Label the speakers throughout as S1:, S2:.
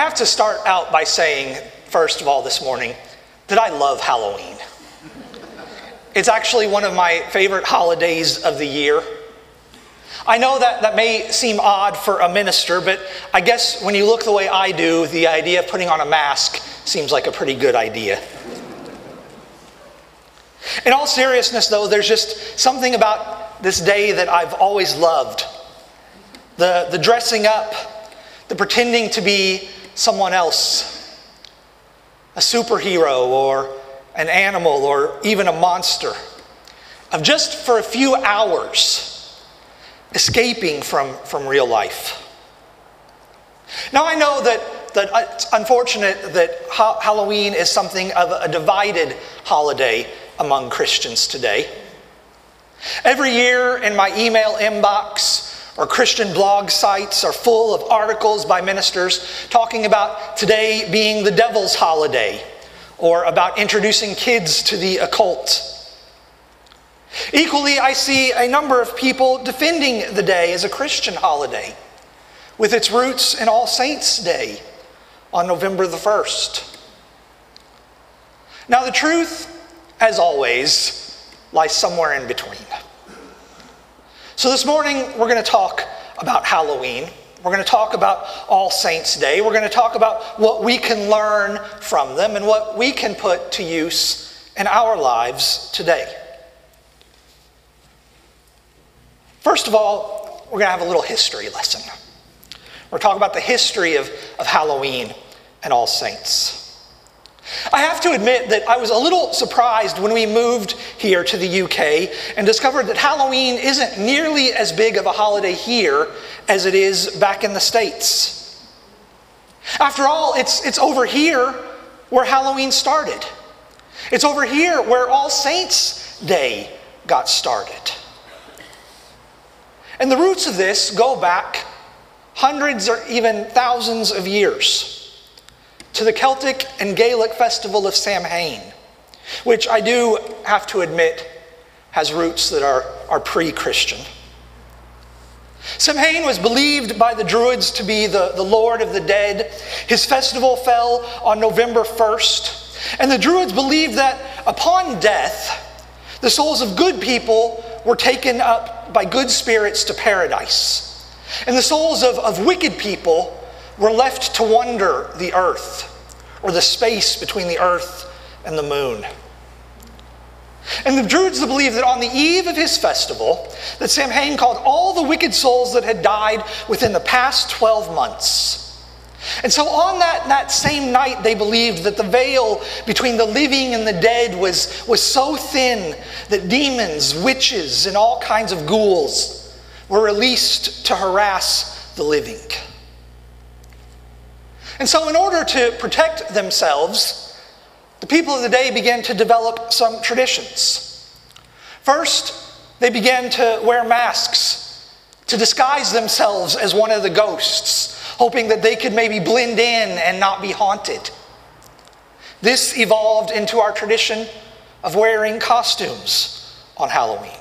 S1: have to start out by saying, first of all this morning, that I love Halloween. It's actually one of my favorite holidays of the year. I know that may seem odd for a minister, but I guess when you look the way I do, the idea of putting on a mask seems like a pretty good idea. In all seriousness, though, there's just something about this day that I've always loved. The dressing up, the pretending to be someone else, a superhero or an animal or even a monster, of just for a few hours escaping from real life. Now I know that it's unfortunate that Halloween is something of a divided holiday among Christians today. Every year in my email inbox or Christian blog sites are full of articles by ministers talking about today being the devil's holiday or about introducing kids to the occult. Equally, I see a number of people defending the day as a Christian holiday with its roots in All Saints' Day on November the 1st. Now the truth, as always, lies somewhere in between. So this morning, we're going to talk about Halloween. We're going to talk about All Saints' Day. We're going to talk about what we can learn from them and what we can put to use in our lives today. First of all, we're going to have a little history lesson. We're talking about the history of Halloween and All Saints. I have to admit that I was a little surprised when we moved here to the UK and discovered that Halloween isn't nearly as big of a holiday here as it is back in the States. After all, it's over here where Halloween started. It's over here where All Saints' Day got started. And the roots of this go back hundreds or even thousands of years to the Celtic and Gaelic festival of Samhain, which I do have to admit has roots that are pre-Christian. Samhain was believed by the Druids to be the Lord of the Dead. His festival fell on November 1st, and the Druids believed that upon death, the souls of good people were taken up by good spirits to paradise, and the souls of wicked people were left to wander the earth, or the space between the earth and the moon. And the Druids believed that on the eve of his festival, that Samhain called all the wicked souls that had died within the past 12 months. And so on that same night, they believed that the veil between the living and the dead was so thin that demons, witches, and all kinds of ghouls were released to harass the living. And so in order to protect themselves, the people of the day began to develop some traditions. First, they began to wear masks to disguise themselves as one of the ghosts, hoping that they could maybe blend in and not be haunted. This evolved into our tradition of wearing costumes on Halloween.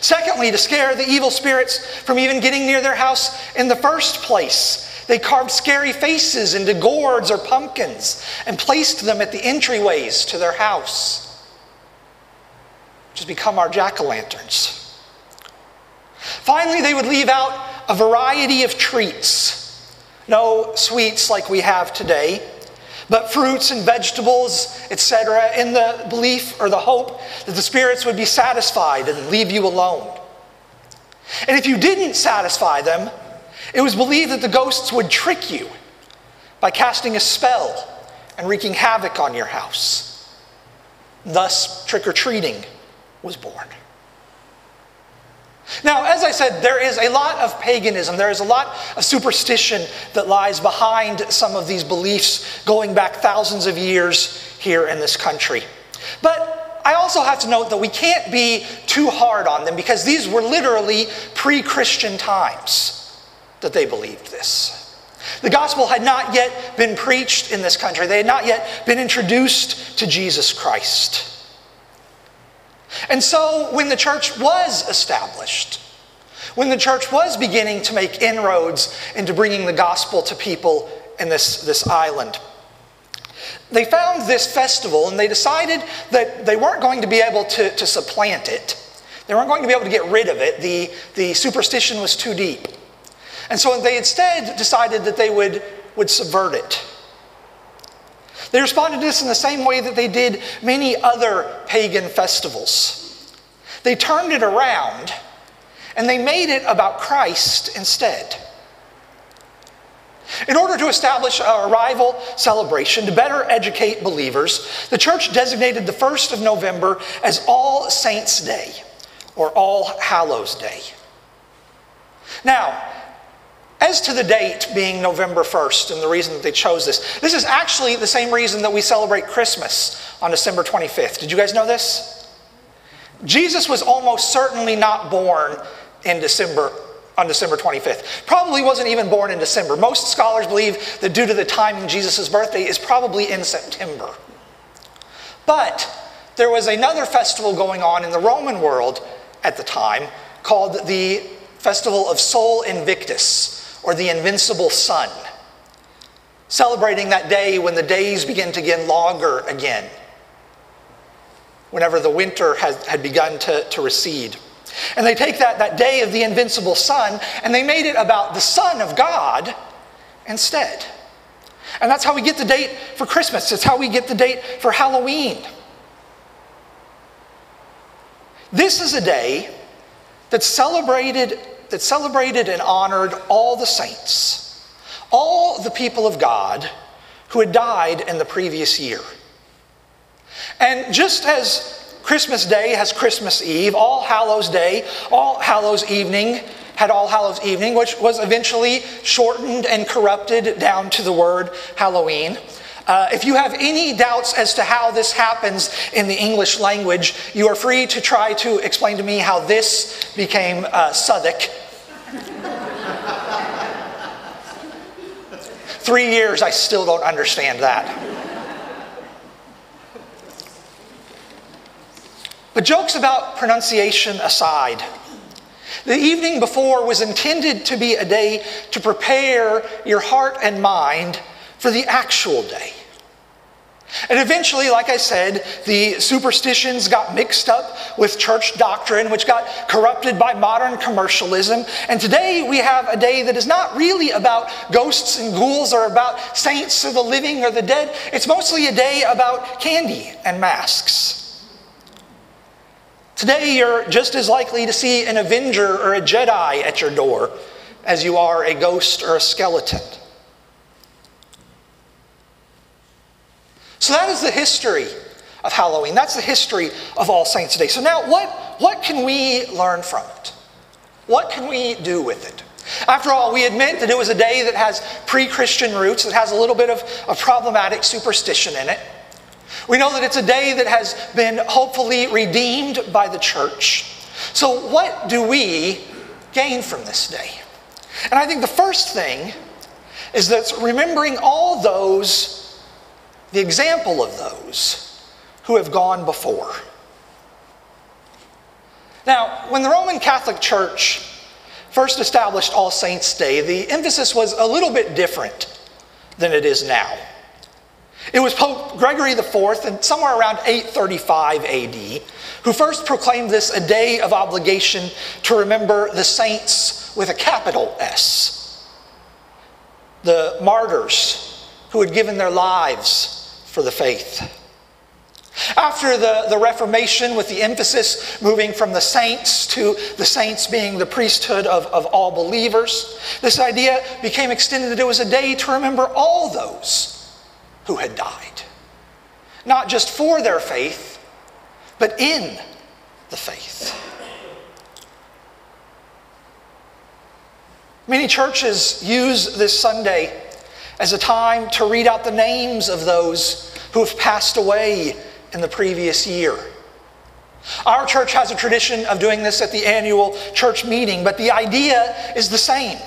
S1: Secondly, to scare the evil spirits from even getting near their house in the first place, they carved scary faces into gourds or pumpkins and placed them at the entryways to their house, which has become our jack-o'-lanterns. Finally, they would leave out a variety of treats. No sweets like we have today, but fruits and vegetables, etc., in the belief or the hope that the spirits would be satisfied and leave you alone. And if you didn't satisfy them, it was believed that the ghosts would trick you by casting a spell and wreaking havoc on your house. Thus, trick-or-treating was born. Now, as I said, there is a lot of paganism, there is a lot of superstition that lies behind some of these beliefs going back thousands of years here in this country. But I also have to note that we can't be too hard on them because these were literally pre-Christian times that they believed this. The gospel had not yet been preached in this country. They had not yet been introduced to Jesus Christ. And so when the church was established, when the church was beginning to make inroads into bringing the gospel to people in this island. They found this festival and they decided that they weren't going to be able to supplant it. They weren't going to be able to get rid of it. The superstition was too deep. And so they instead decided that they would subvert it. They responded to this in the same way that they did many other pagan festivals. They turned it around and they made it about Christ instead. In order to establish a rival celebration to better educate believers, the church designated the 1st of November as All Saints' Day, or All Hallows' Day. Now, as to the date being November 1st and the reason that they chose this is actually the same reason that we celebrate Christmas on December 25th. Did you guys know this? Jesus was almost certainly not born on December 25th. Probably wasn't even born in December. Most scholars believe that due to the timing, Jesus' birthday is probably in September. But there was another festival going on in the Roman world at the time called the Festival of Sol Invictus, or the Invincible Sun, celebrating that day when the days begin to get longer again, whenever the winter had begun to recede. And they take that day of the Invincible Sun and they made it about the Son of God instead. And that's how we get the date for Christmas. It's how we get the date for Halloween. This is a day that celebrated and honored all the saints, all the people of God who had died in the previous year. And just as Christmas Day has Christmas Eve, All Hallows Day, All Hallows Evening had All Hallows Evening, which was eventually shortened and corrupted down to the word Halloween. If you have any doubts as to how this happens in the English language, you are free to try to explain to me how this became Southwark. 3 years, I still don't understand that. But jokes about pronunciation aside, the evening before was intended to be a day to prepare your heart and mind for the actual day. And eventually, like I said, the superstitions got mixed up with church doctrine, which got corrupted by modern commercialism. And today we have a day that is not really about ghosts and ghouls or about saints or the living or the dead. It's mostly a day about candy and masks. Today you're just as likely to see an Avenger or a Jedi at your door as you are a ghost or a skeleton. So that is the history of Halloween. That's the history of All Saints' Day. So now what can we learn from it? What can we do with it? After all, we admit that it was a day that has pre-Christian roots, that has a little bit of a problematic superstition in it. We know that it's a day that has been hopefully redeemed by the church. So what do we gain from this day? And I think the first thing is that remembering all those, the example of those who have gone before. Now, when the Roman Catholic Church first established All Saints' Day, the emphasis was a little bit different than it is now. It was Pope Gregory IV, and somewhere around 835 AD, who first proclaimed this a day of obligation to remember the saints with a capital S, the martyrs who had given their lives for the faith. After the Reformation, with the emphasis moving from the saints to the saints being the priesthood of all believers, this idea became extended that it was a day to remember all those who had died. Not just for their faith, but in the faith. Many churches use this Sunday as a time to read out the names of those who have passed away in the previous year. Our church has a tradition of doing this at the annual church meeting, but the idea is the same.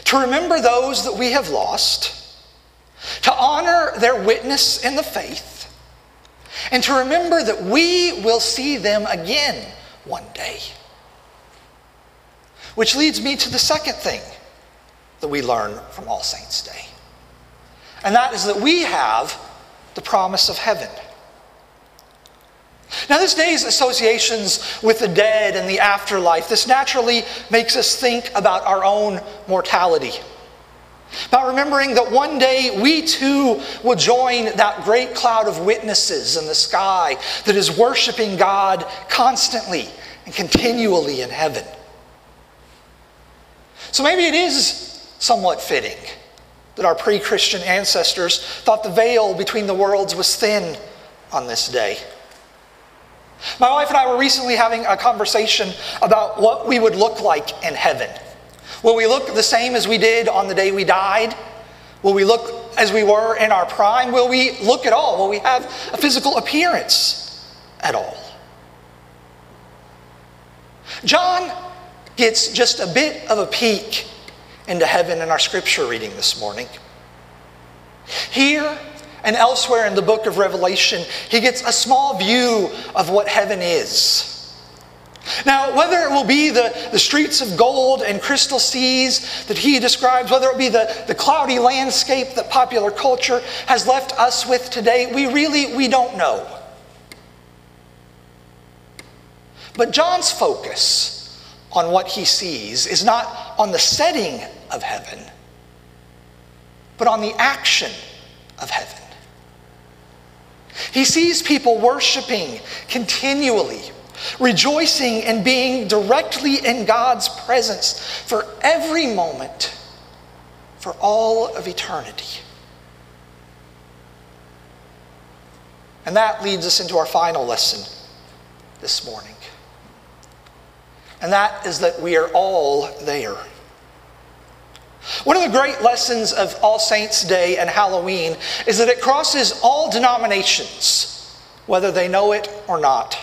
S1: To remember those that we have lost, to honor their witness in the faith, and to remember that we will see them again one day. Which leads me to the second thing that we learn from All Saints' Day. And that is that we have the promise of heaven. Now, this day's associations with the dead and the afterlife, this naturally makes us think about our own mortality. About remembering that one day we too will join that great cloud of witnesses in the sky that is worshiping God constantly and continually in heaven. So maybe it is somewhat fitting that our pre-Christian ancestors thought the veil between the worlds was thin on this day. My wife and I were recently having a conversation about what we would look like in heaven. Will we look the same as we did on the day we died? Will we look as we were in our prime? Will we look at all? Will we have a physical appearance at all? John gets just a bit of a peek into heaven in our scripture reading this morning. Here and elsewhere in the book of Revelation, he gets a small view of what heaven is. Now, whether it will be the streets of gold and crystal seas that he describes, whether it be the cloudy landscape that popular culture has left us with today, we don't know. But John's focus on what he sees is not on the setting of heaven, but on the action of heaven. He sees people worshiping continually, rejoicing and being directly in God's presence for every moment, for all of eternity. And that leads us into our final lesson this morning. And that is that we are all there. One of the great lessons of All Saints' Day and Halloween is that it crosses all denominations, whether they know it or not.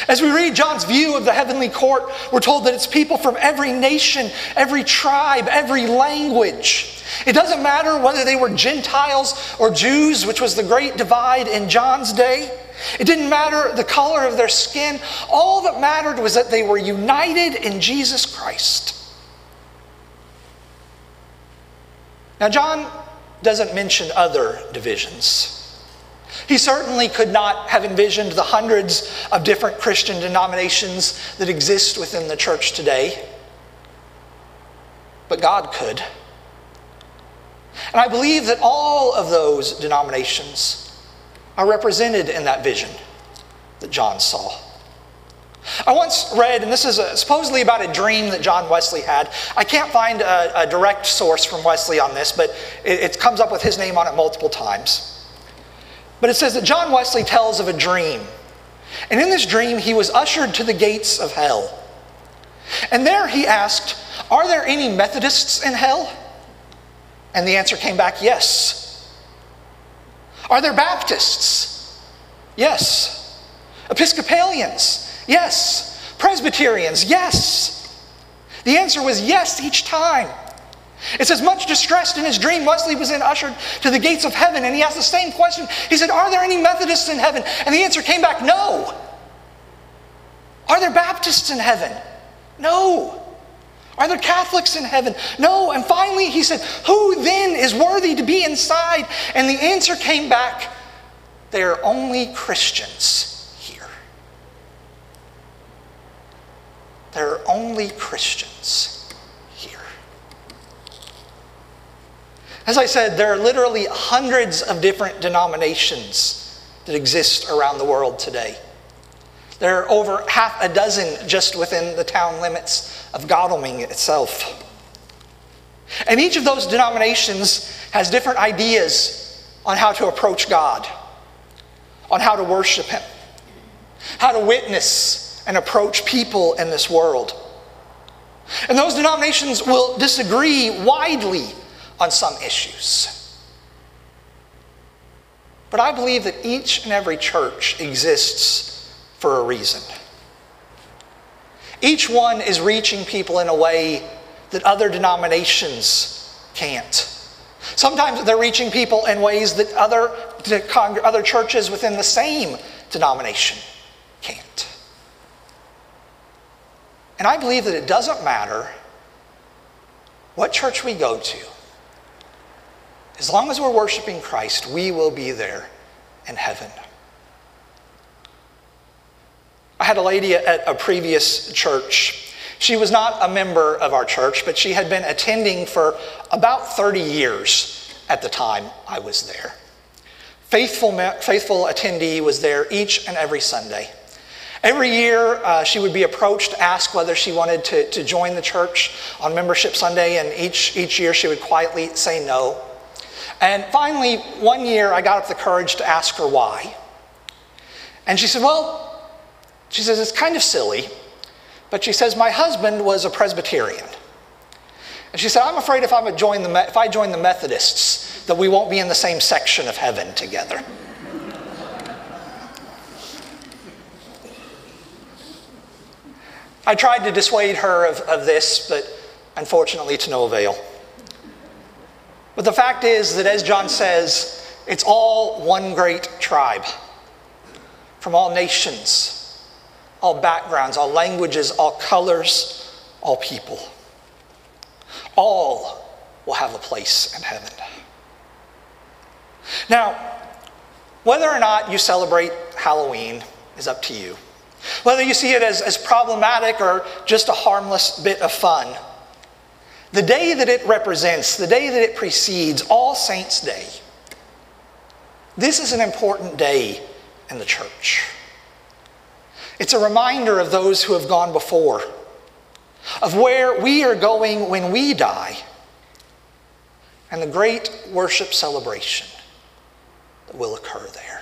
S1: As we read John's view of the heavenly court, we're told that it's people from every nation, every tribe, every language. It doesn't matter whether they were Gentiles or Jews, which was the great divide in John's day. It didn't matter the color of their skin. All that mattered was that they were united in Jesus Christ. Now, John doesn't mention other divisions. He certainly could not have envisioned the hundreds of different Christian denominations that exist within the church today. But God could. And I believe that all of those denominations are represented in that vision that John saw. I once read, and this is supposedly about a dream that John Wesley had. I can't find a direct source from Wesley on this, but it comes up with his name on it multiple times. But it says that John Wesley tells of a dream. And in this dream, he was ushered to the gates of hell. And there he asked, "Are there any Methodists in hell?" And the answer came back, "Yes." "Are there Baptists?" "Yes." "Episcopalians?" "Yes." "Presbyterians?" "Yes." The answer was yes each time. It says, much distressed in his dream, Wesley was then ushered to the gates of heaven, and he asked the same question. He said, "Are there any Methodists in heaven?" And the answer came back, "No." "Are there Baptists in heaven?" "No." "Are there Catholics in heaven?" "No." And finally he said, "Who then is worthy to be inside?" And the answer came back, "There are only Christians here." There are only Christians here. As I said, there are literally hundreds of different denominations that exist around the world today. There are over half a dozen just within the town limits of Godalming itself. And each of those denominations has different ideas on how to approach God, on how to worship Him, how to witness and approach people in this world. And those denominations will disagree widely on some issues. But I believe that each and every church exists for a reason. Each one is reaching people in a way that other denominations can't. Sometimes they're reaching people in ways that other churches within the same denomination can't. And I believe that it doesn't matter what church we go to. As long as we're worshiping Christ, we will be there in heaven. I had a lady at a previous church. She was not a member of our church, but she had been attending for about 30 years at the time I was there. Faithful attendee, was there each and every Sunday. Every year, she would be approached to ask whether she wanted to join the church on Membership Sunday, and each year she would quietly say no. And finally, one year, I got up the courage to ask her why. And she said, she says, it's kind of silly, but she says, my husband was a Presbyterian. And she said, I'm afraid if I join the Methodists, that we won't be in the same section of heaven together. I tried to dissuade her of this, but unfortunately to no avail. But the fact is that, as John says, it's all one great tribe, from all nations, all backgrounds, all languages, all colors, all people. All will have a place in heaven. Now, whether or not you celebrate Halloween is up to you. Whether you see it as problematic or just a harmless bit of fun, the day that it represents, the day that it precedes All Saints' Day, this is an important day in the church. It's a reminder of those who have gone before, of where we are going when we die, and the great worship celebration that will occur there.